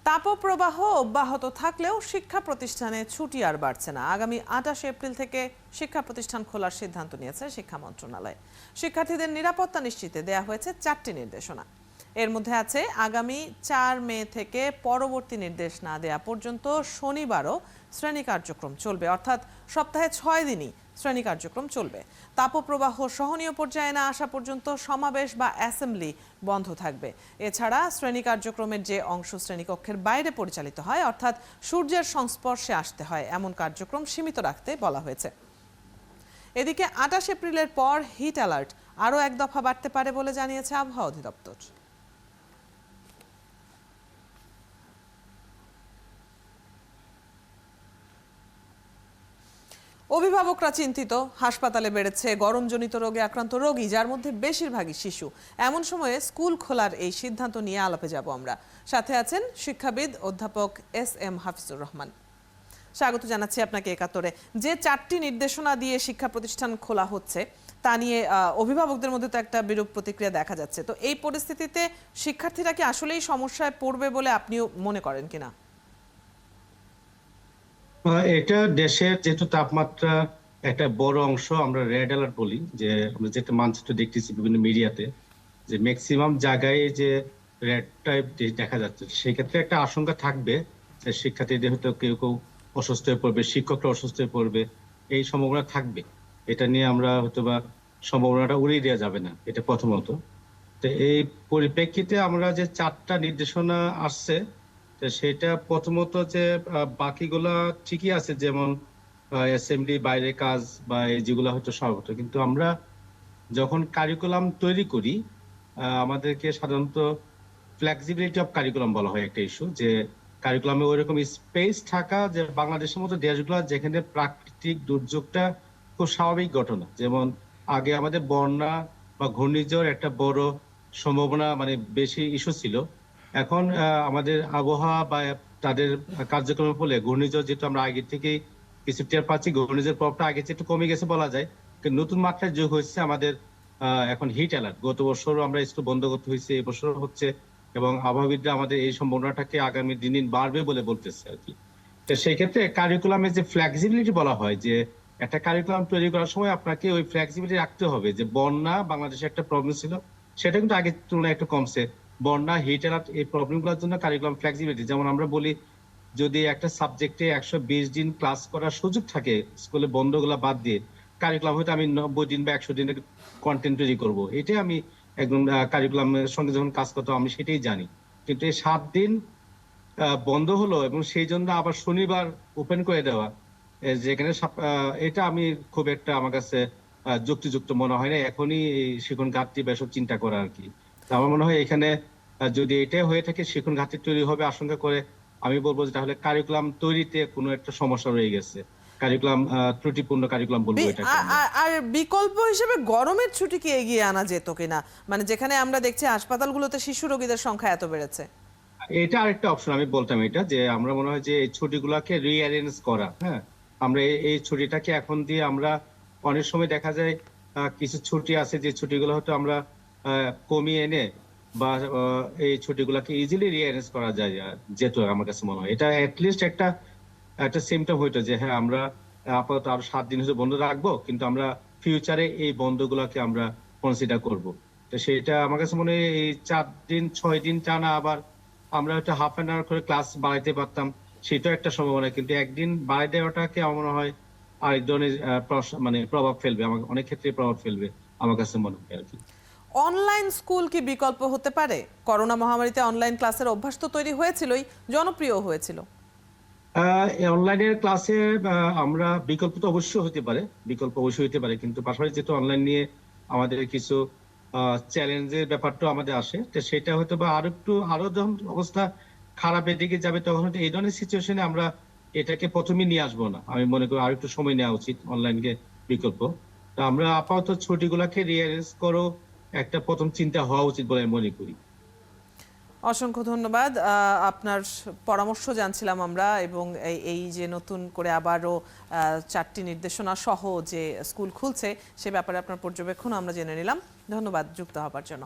তাপপ্রবাহ অব্যাহত থাকলেও শিক্ষা প্রতিষ্ঠানে ছুটি আর বাড়ছে না। আগামী ২৮ এপ্রিল থেকে শিক্ষা প্রতিষ্ঠান খোলার সিদ্ধান্ত নিয়েছে শিক্ষা মন্ত্রণালয়। শিক্ষার্থীদের নিরাপত্তা নিশ্চিতে দেয়া হয়েছে ৪টি নির্দেশনা। এর মধ্যে আছে আগামী ৪ মে থেকে পরবর্তী নির্দেশ না দেয়া পর্যন্ত শনিবারও শ্রেণী কার্যক্রম চলবে, অর্থাৎ সপ্তাহে ৬ দিনই শ্রেণী কার্যক্রম চলবে। তাপপ্রবাহ সহনীয় পর্যায়ে না আসা পর্যন্ত সমাবেশ বা অ্যাসেম্বলি বন্ধ থাকবে। এছাড়া শ্রেণী কার্যক্রমের যে অংশ শ্রেণীকক্ষের বাইরে পরিচালিত হয়, অর্থাৎ সূর্যের সংস্পর্শে আসতে হয় এমন কার্যক্রম সীমিত রাখতে বলা হয়েছে। এদিকে ২৮ এপ্রিলের পর হিট অ্যালার্ট আরও এক দফা বাড়তে পারে বলে জানিয়েছে আবহাওয়া অধিদপ্তর। অভিভাবকরা চিন্তিত। হাসপাতালে বেড়েছে গরমজনিত রোগে আক্রান্ত রোগী, যার মধ্যে বেশিরভাগই শিশু। এমন সময়ে স্কুল খোলার এই সিদ্ধান্ত নিয়ে আলাপে যাব আমরা। সাথে আছেন শিক্ষাবিদ অধ্যাপক SM হাফিজুর রহমান। স্বাগত জানাচ্ছি আপনাকে একাত্তরে। যে ৪টি নির্দেশনা দিয়ে শিক্ষা প্রতিষ্ঠান খোলা হচ্ছে তা নিয়ে অভিভাবকদের মধ্যে তো একটা বিরূপ প্রতিক্রিয়া দেখা যাচ্ছে। তো এই পরিস্থিতিতে শিক্ষার্থীরা কি আসলেই সমস্যায় পড়বে বলে আপনিও মনে করেন কিনা? এটা দেশের যেহেতু তাপমাত্রা একটা বড় অংশ আমরা রেড অ্যালার্ট বলি, যে আমরা যেটা মানচিত্র দেখতেছি বিভিন্ন মিডিয়াতে, যে ম্যাক্সিমাম জায়গায় যে রেড টাইপ দেখা যাচ্ছে, সেই ক্ষেত্রে একটা আশঙ্কা থাকবে যে শিক্ষার্থীদের হয়তো কেউ কেউ অসুস্থ হয়ে পড়বে, শিক্ষকরা অসুস্থ হয়ে পড়বে, এই সম্ভাবনা থাকবে। এটা নিয়ে আমরা হয়তো বা সম্ভাবনাটা উড়িয়ে দেওয়া যাবে না, এটা প্রথমত। তো এই পরিপ্রেক্ষিতে আমরা যে ৪টা নির্দেশনা আসছে, সেটা প্রথমত যে বাকিগুলা ঠিকই আছে, যেমন অ্যাসেম্বলি বাইরে কাজ বা যেগুলো হয়তো সর্বত্র, কিন্তু আমরা যখন কারিকুলাম তৈরি করি আমাদেরকে সাধারণত ফ্লেক্সিবিলিটি অফ কারিকুলাম বলা হয় একটা ইস্যু, যে কারিকুলামে ওইরকম স্পেস থাকা, যে বাংলাদেশের মতো দেশগুলো যেখানে প্রাকৃতিক দুর্যোগটা খুব স্বাভাবিক ঘটনা, যেমন আগে আমাদের বন্যা বা ঘূর্ণিঝড় একটা বড় সম্ভাবনা, মানে বেশি ইস্যু ছিল। এখন আমাদের আবহাওয়া বা তাদের কার্যক্রমের ফলে ঘূর্ণিঝড়, যেহেতু আমরা আগে থেকেই কিছু টের পাচ্ছি, ঘূর্ণিঝড় প্রভাবটা আগে চেয়ে একটু কমে গেছে বলা যায়, কিন্তু নতুন মাত্রায় যোগ হয়েছে আমাদের এখন হিট অ্যালার্ট। গত বছরও আমরা স্কুল বন্ধ করতে হয়েছে, এবছর হচ্ছে, এবং আবহাওয়াবিদরা আমাদের এই সম্ভাবনাটাকে আগামী দিন বাড়বে বলে বলতেছে আর কি। তো সেই ক্ষেত্রে কারিকুলামে যে ফ্লেক্সিবিলিটি বলা হয়, যে একটা কারিকুলাম তৈরি করার সময় আপনাকে ওই ফ্লেক্সিবিলিটি রাখতে হবে। যে বন্যা বাংলাদেশে একটা প্রবলেম ছিল, সেটা কিন্তু আগের তুলনায় একটু কমছে। বন্যা, হিট অ্যালার্ট, এই প্রবলেমগুলোর জন্য কারিকুলাম ফ্লেক্সিবিলিটি, যেমন আমরা বলি যদি একটা সাবজেক্টে 120 দিন ক্লাস করার সুযোগ থাকে স্কুলে বন্ধগুলা বাদ দিয়ে, কারিকুলাম হয়তো আমি 90 দিন বা 100 দিনের কন্টেন্ট তৈরি করবো, এটাই আমি একদম কারিকুলামের সঙ্গে যখন কাজ করতাম আমি সেটাই জানি। কিন্তু এই 7 দিন বন্ধ হলো এবং সেই জন্য আবার শনিবার ওপেন করে দেওয়া, যেখানে এটা আমি খুব একটা আমার কাছে যুক্তিযুক্ত মনে হয় না। এখনই শিক্ষণ ঘাটতি বা এসব চিন্তা করা আর কি। আমার মনে হয় এখানে যদি এটাই হয়ে থাকে, শিক্ষণ ঘাটতি তৈরি হবে আশঙ্কা করে, আমি বলবো যে তাহলে কারিকুলাম তৈরিতে কোনো একটা সমস্যা রয়ে গেছে, কারিকুলাম ত্রুটিপূর্ণ কারিকুলাম বলবো এটাকে। আর বিকল্প হিসেবে গরমের ছুটি কি এগিয়ে আনা যেত কিনা, মানে যেখানে আমরা দেখছি হাসপাতালগুলোতে শিশু রোগীদের সংখ্যা এত বেড়েছে? এটা আরেকটা অপশন আমি বলতাম, এটা যে আমরা মনে হয় যে এই ছুটিগুলোকে রিঅ্যারেঞ্জ করা। হ্যাঁ, আমরা এই ছুটিটাকে এখন দিয়ে আমরা অনেক সময় দেখা যায় কিছু ছুটি আছে যে ছুটিগুলো হয়তো আমরা কমিয়ে এনে বা এই ছুটিগুলোকে ইজিলি রিঅ্যারেঞ্জ করা যায় যেত। আমার কাছে মনে হয় এটা অ্যাটলিস্ট একটা একটা সিমটম হইতো যে হ্যাঁ, আমরা আপাতত আরো 7 দিন হয়তো বন্ধ রাখবো, কিন্তু আমরা ফিউচারে এই বন্ধগুলোকে আমরা কনসিডার করব। তো সেটা আমার কাছে মনে হয় এই 4 দিন 6 দিন টানা আবার আমরা হয়তো হাফ অ্যান আওয়ার করে ক্লাস বাড়াইতে পারতাম, সেটাও একটা সম্ভাবনা। কিন্তু একদিন বাড়াই দেওয়াটাকে আমার মনে হয় আরেক ধরনের মানে প্রভাব ফেলবে, আমার অনেক ক্ষেত্রে প্রভাব ফেলবে আমার কাছে মনে হয় আর কি। অনলাইন স্কুল কি বিকল্প হতে পারে? করোনা মহামারীতে অনলাইন ক্লাসের অভ্যাস তো তৈরি হয়েছিলই, জনপ্রিয় হয়েছিল। অনলাইনের ক্লাসে আমরা বিকল্প তো অবশ্যই হতে পারে, বিকল্প অবশ্যই হতে পারে, কিন্তু পাশাপাশি যেহেতু অনলাইন নিয়ে আমাদের কিছু চ্যালেঞ্জের ব্যাপারটা আমাদের আসে, তো সেটা হয়তো বা আরো যখন অবস্থা খারাপের দিকে যাবে, তখন হয়তো এই ধরনের সিচুয়েশনে আমরা এটাকে প্রথমে নিয়ে আসবো না। আমি মনে করি আরো একটু সময় নেওয়া উচিত অনলাইনকে বিকল্প। তো আমরা আপাতত ছুটিগুলোকে রিঅ্যারেঞ্জ করো একটা প্রথম চিন্তা হওয়া উচিত বলে আমি মনে করি। অসংখ্য ধন্যবাদ। আপনার পরামর্শ জানছিলাম আমরা, এবং এই যে নতুন করে আবারও 4টি নির্দেশনা সহ যে স্কুল খুলছে সে ব্যাপারে আপনার পর্যবেক্ষণ আমরা জেনে নিলাম। ধন্যবাদ যুক্ত হবার জন্য।